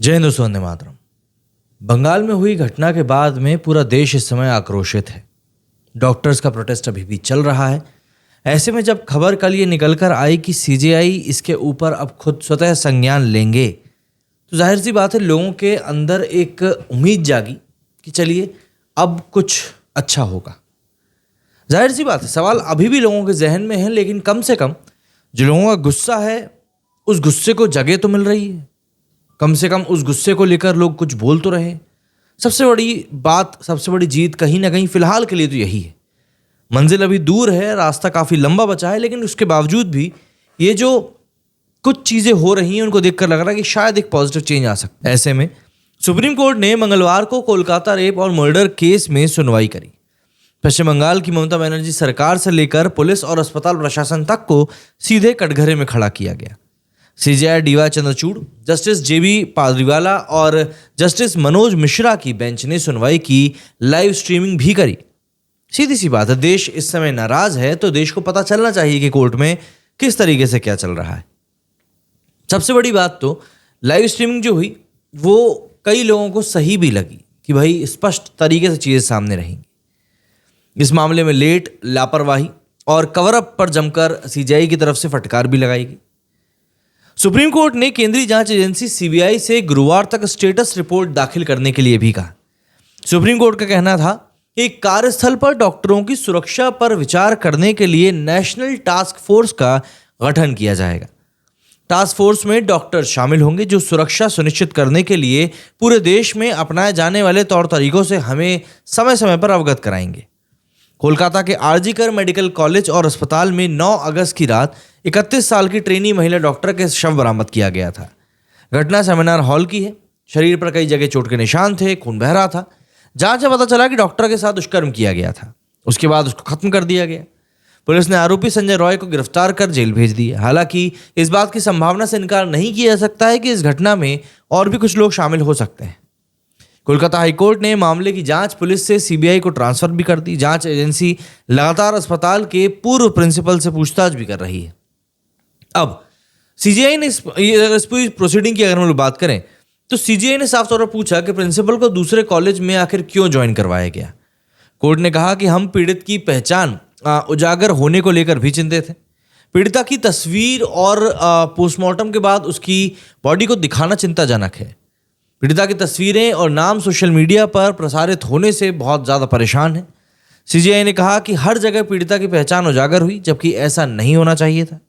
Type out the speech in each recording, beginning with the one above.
जय हिंद दोस्तों, वंदे मातरम। बंगाल में हुई घटना के बाद में पूरा देश इस समय आक्रोशित है। डॉक्टर्स का प्रोटेस्ट अभी भी चल रहा है। ऐसे में जब खबर कल ये निकल कर आई कि सीजेआई इसके ऊपर अब खुद स्वतः संज्ञान लेंगे, तो जाहिर सी बात है लोगों के अंदर एक उम्मीद जागी कि चलिए अब कुछ अच्छा होगा। जाहिर सी बात है सवाल अभी भी लोगों के जहन में है, लेकिन कम से कम जो लोगों का गुस्सा है उस गुस्से को जगह तो मिल रही है। कम से कम उस गुस्से को लेकर लोग कुछ बोल तो रहे। सबसे बड़ी बात, सबसे बड़ी जीत कहीं ना कहीं फिलहाल के लिए तो यही है। मंजिल अभी दूर है, रास्ता काफ़ी लंबा बचा है, लेकिन उसके बावजूद भी ये जो कुछ चीज़ें हो रही हैं उनको देखकर लग रहा है कि शायद एक पॉजिटिव चेंज आ सकता है। ऐसे में सुप्रीम कोर्ट ने मंगलवार को कोलकाता रेप और मर्डर केस में सुनवाई करी। पश्चिम बंगाल की ममता बनर्जी सरकार से लेकर पुलिस और अस्पताल प्रशासन तक को सीधे कटघरे में खड़ा किया गया। सीजेआई डीवाई चंद्रचूड़, जस्टिस जेबी पाद्रीवाला और जस्टिस मनोज मिश्रा की बेंच ने सुनवाई की लाइव स्ट्रीमिंग भी करी। सीधी सी बात है, देश इस समय नाराज है तो देश को पता चलना चाहिए कि कोर्ट में किस तरीके से क्या चल रहा है। सबसे बड़ी बात तो लाइव स्ट्रीमिंग जो हुई वो कई लोगों को सही भी लगी कि भाई स्पष्ट तरीके से चीज़ें सामने रहेंगी। इस मामले में लेट, लापरवाही और कवरअप पर जमकर सीजेआई की तरफ से फटकार भी लगाई गई। सुप्रीम कोर्ट ने केंद्रीय जांच एजेंसी सीबीआई से गुरुवार तक स्टेटस रिपोर्ट दाखिल करने के लिए भी कहा। सुप्रीम कोर्ट का कहना था कि कार्यस्थल पर डॉक्टरों की सुरक्षा पर विचार करने के लिए नेशनल टास्क फोर्स का गठन किया जाएगा। टास्क फोर्स में डॉक्टर शामिल होंगे जो सुरक्षा सुनिश्चित करने के लिए पूरे देश में अपनाए जाने वाले तौर तरीकों से हमें समय समय पर अवगत कराएंगे। कोलकाता के आरजी मेडिकल कॉलेज और अस्पताल में 9 अगस्त की रात 31 साल की ट्रेनी महिला डॉक्टर के शव बरामद किया गया था। घटना सेमिनार हॉल की है। शरीर पर कई जगह चोट के निशान थे, खून बह रहा था। जांच में पता चला कि डॉक्टर के साथ दुष्कर्म किया गया था। उसके बाद उसको खत्म कर दिया गया। पुलिस ने आरोपी संजय रॉय को गिरफ्तार कर जेल भेज दिया। हालांकि इस बात की संभावना से इनकार नहीं किया जा सकता है कि इस घटना में और भी कुछ लोग शामिल हो सकते हैं। कोलकाता हाईकोर्ट ने मामले की जांच पुलिस से सीबीआई को ट्रांसफर भी कर दी। जांच एजेंसी लगातार अस्पताल के पूर्व प्रिंसिपल से पूछताछ भी कर रही है। अब सीजीआई ने इस पूरी प्रोसीडिंग की अगर हम लोग बात करें तो सीजीआई ने साफ तौर पर पूछा कि प्रिंसिपल को दूसरे कॉलेज में आखिर क्यों ज्वाइन करवाया गया। कोर्ट ने कहा कि हम पीड़ित की पहचान उजागर होने को लेकर भी चिंतित हैं। पीड़िता की तस्वीर और पोस्टमार्टम के बाद उसकी बॉडी को दिखाना चिंताजनक है। पीड़िता की तस्वीरें और नाम सोशल मीडिया पर प्रसारित होने से बहुत ज़्यादा परेशान है। सीजीआई ने कहा कि हर जगह पीड़िता की पहचान उजागर हुई, जबकि ऐसा नहीं होना चाहिए था।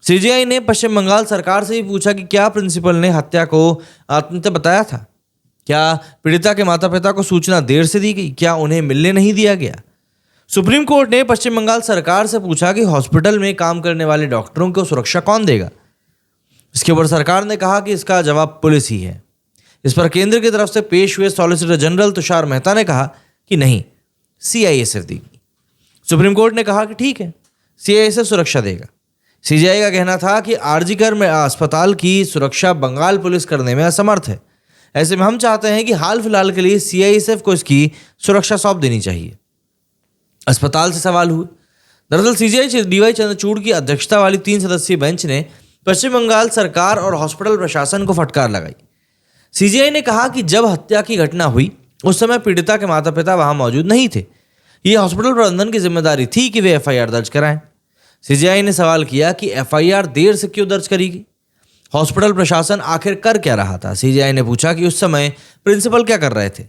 सीजीआई ने पश्चिम बंगाल सरकार से भी पूछा कि क्या प्रिंसिपल ने हत्या को आत्महत्या बताया था। क्या पीड़िता के माता पिता को सूचना देर से दी गई? क्या उन्हें मिलने नहीं दिया गया? सुप्रीम कोर्ट ने पश्चिम बंगाल सरकार से पूछा कि हॉस्पिटल में काम करने वाले डॉक्टरों को सुरक्षा कौन देगा। इसके ऊपर सरकार ने कहा कि इसका जवाब पुलिस ही है। इस पर केंद्र की तरफ से पेश हुए सॉलिसिटर जनरल तुषार मेहता ने कहा कि नहीं, सीआईएसएफ देगी। सुप्रीम कोर्ट ने कहा कि ठीक है, सीआईएसएफ सुरक्षा देगा। सीजीआई का कहना था कि आरजीकर में अस्पताल की सुरक्षा बंगाल पुलिस करने में असमर्थ है। ऐसे में हम चाहते हैं कि हाल फिलहाल के लिए सीआईएसएफ को इसकी सुरक्षा सौंप देनी चाहिए। अस्पताल से सवाल हुए। दरअसल सीजीआई डीवाई चंद्रचूड़ की अध्यक्षता वाली 3 सदस्यीय बेंच ने पश्चिम बंगाल सरकार और हॉस्पिटल प्रशासन को फटकार लगाई। सीजीआई ने कहा कि जब हत्या की घटना हुई उस समय पीड़िता के माता पिता वहां मौजूद नहीं थे। ये हॉस्पिटल प्रबंधन की जिम्मेदारी थी कि वे एफआईआर दर्ज कराएं। सीजीआई ने सवाल किया कि एफआईआर देर से क्यों दर्ज करी गई। हॉस्पिटल प्रशासन आखिर कर क्या रहा था। सीजीआई ने पूछा कि उस समय प्रिंसिपल क्या कर रहे थे।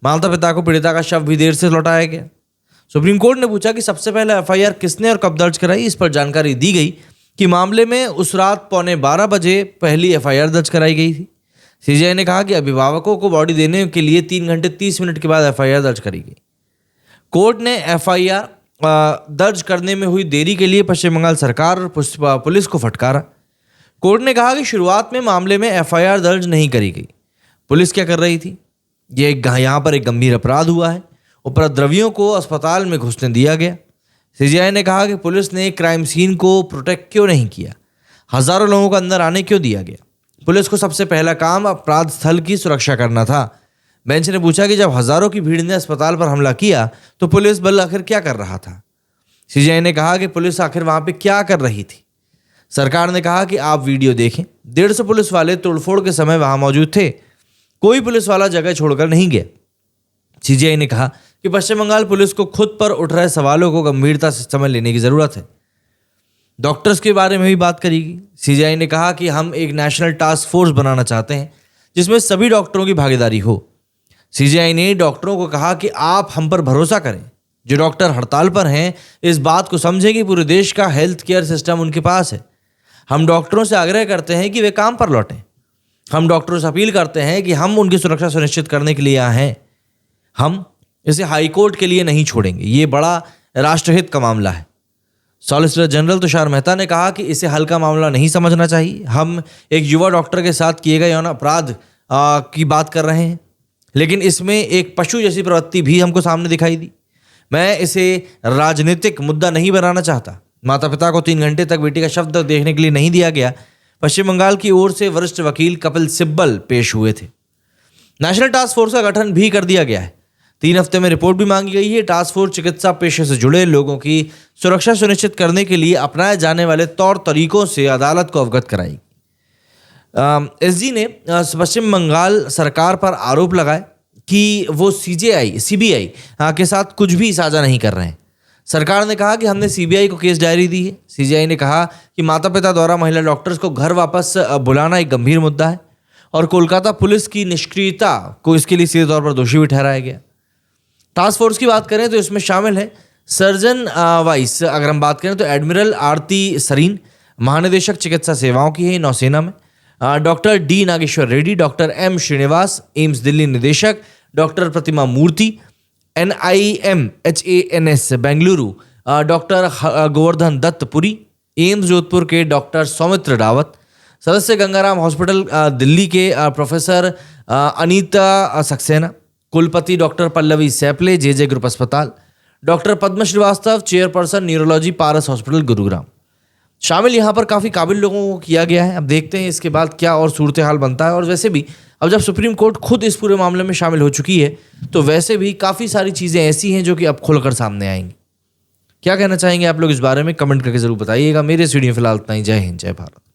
माता पिता को पीड़िता का शव भी देर से लौटाया गया। सुप्रीम कोर्ट ने पूछा कि सबसे पहले एफआईआर किसने और कब दर्ज कराई। इस पर जानकारी दी गई कि मामले में उस रात 11:15 बजे पहली एफआईआर दर्ज कराई गई थी। सीजीआई ने कहा कि अभिभावकों को बॉडी देने के लिए 3 घंटे 30 मिनट के बाद एफआईआर दर्ज करी गई। कोर्ट ने एफआईआर दर्ज करने में हुई देरी के लिए पश्चिम बंगाल सरकार और पुलिस को फटकारा। कोर्ट ने कहा कि शुरुआत में मामले में एफआईआर दर्ज नहीं करी गई। पुलिस क्या कर रही थी? यहाँ पर एक गंभीर अपराध हुआ है। उपद्रवियों को अस्पताल में घुसने दिया गया। सीजीआई ने कहा कि पुलिस ने क्राइम सीन को प्रोटेक्ट क्यों नहीं किया। हजारों लोगों को अंदर आने क्यों दिया गया। पुलिस को सबसे पहला काम अपराध स्थल की सुरक्षा करना था। बेंच ने पूछा कि जब हजारों की भीड़ ने अस्पताल पर हमला किया तो पुलिस बल आखिर क्या कर रहा था। सीजीआई ने कहा कि पुलिस आखिर वहां पे क्या कर रही थी। सरकार ने कहा कि आप वीडियो देखें, 150 पुलिस वाले तोड़फोड़ के समय वहां मौजूद थे। कोई पुलिस वाला जगह छोड़कर नहीं गया। सीजीआई ने कहा कि पश्चिम बंगाल पुलिस को खुद पर उठ रहे सवालों को गंभीरता से समझ लेने की जरूरत है। डॉक्टर्स के बारे में भी बात करेगी। सीजीआई ने कहा कि हम एक नेशनल टास्क फोर्स बनाना चाहते हैं जिसमें सभी डॉक्टरों की भागीदारी हो। सीजीआई ने डॉक्टरों को कहा कि आप हम पर भरोसा करें। जो डॉक्टर हड़ताल पर हैं इस बात को समझें कि पूरे देश का हेल्थ केयर सिस्टम उनके पास है। हम डॉक्टरों से आग्रह करते हैं कि वे काम पर लौटें। हम डॉक्टरों से अपील करते हैं कि हम उनकी सुरक्षा सुनिश्चित करने के लिए यहाँ हैं। हम इसे हाईकोर्ट के लिए नहीं छोड़ेंगे। ये बड़ा राष्ट्रहित का मामला है। सॉलिसिटर जनरल तुषार मेहता ने कहा कि इसे हल्का मामला नहीं समझना चाहिए। हम एक युवा डॉक्टर के साथ किए गए यौन अपराध की बात कर रहे हैं, लेकिन इसमें एक पशु जैसी प्रवृत्ति भी हमको सामने दिखाई दी। मैं इसे राजनीतिक मुद्दा नहीं बनाना चाहता। माता पिता को 3 घंटे तक बेटी का शव देखने के लिए नहीं दिया गया। पश्चिम बंगाल की ओर से वरिष्ठ वकील कपिल सिब्बल पेश हुए थे। नेशनल टास्क फोर्स का गठन भी कर दिया गया है। 3 हफ्ते में रिपोर्ट भी मांगी गई है। टास्क फोर्स चिकित्सा पेशे से जुड़े लोगों की सुरक्षा सुनिश्चित करने के लिए अपनाए जाने वाले तौर तरीकों से अदालत को अवगत कराई। एसजी ने पश्चिम बंगाल सरकार पर आरोप लगाए कि वो सीबीआई के साथ कुछ भी साझा नहीं कर रहे हैं। सरकार ने कहा कि हमने सीबीआई को केस डायरी दी है। सीजीआई ने कहा कि माता पिता द्वारा महिला डॉक्टर्स को घर वापस बुलाना एक गंभीर मुद्दा है और कोलकाता पुलिस की निष्क्रियता को इसके लिए सीधे तौर पर दोषी भी ठहराया गया। टास्क फोर्स की बात करें तो इसमें शामिल है सर्जन वाइस, अगर हम बात करें तो एडमिरल आरती सरीन, महानिदेशक चिकित्सा सेवाओं की है नौसेना में, doctor D Nageshwar Reddy, doctor M Srinivas, AIIMS Delhi निदेशक, doctor Pratima Murthy, NIMHANS Bengaluru, doctor Govardhan Dutt Puri, AIIMS Jodhpur के डॉक्टर सौमित्र रावत, सदस्य गंगाराम हॉस्पिटल दिल्ली के प्रोफेसर अनीता सक्सेना, कुलपति डॉक्टर पल्लवी सैपले JJ ग्रुप अस्पताल, डॉक्टर पद्म श्रीवास्तव, चेयरपर्सन न्यूरोलॉजी पारस हॉस्पिटल गुरुग्राम। शामिल यहाँ पर काफ़ी काबिल लोगों को किया गया है। अब देखते हैं इसके बाद क्या और सूरत हाल बनता है। और वैसे भी अब जब सुप्रीम कोर्ट खुद इस पूरे मामले में शामिल हो चुकी है तो वैसे भी काफ़ी सारी चीज़ें ऐसी हैं जो कि अब खुलकर सामने आएंगी। क्या कहना चाहेंगे आप लोग इस बारे में? कमेंट करके जरूर बताइएगा। मेरे इस वीडियो में फिलहाल इतना ही। जय हिंद, जय भारत।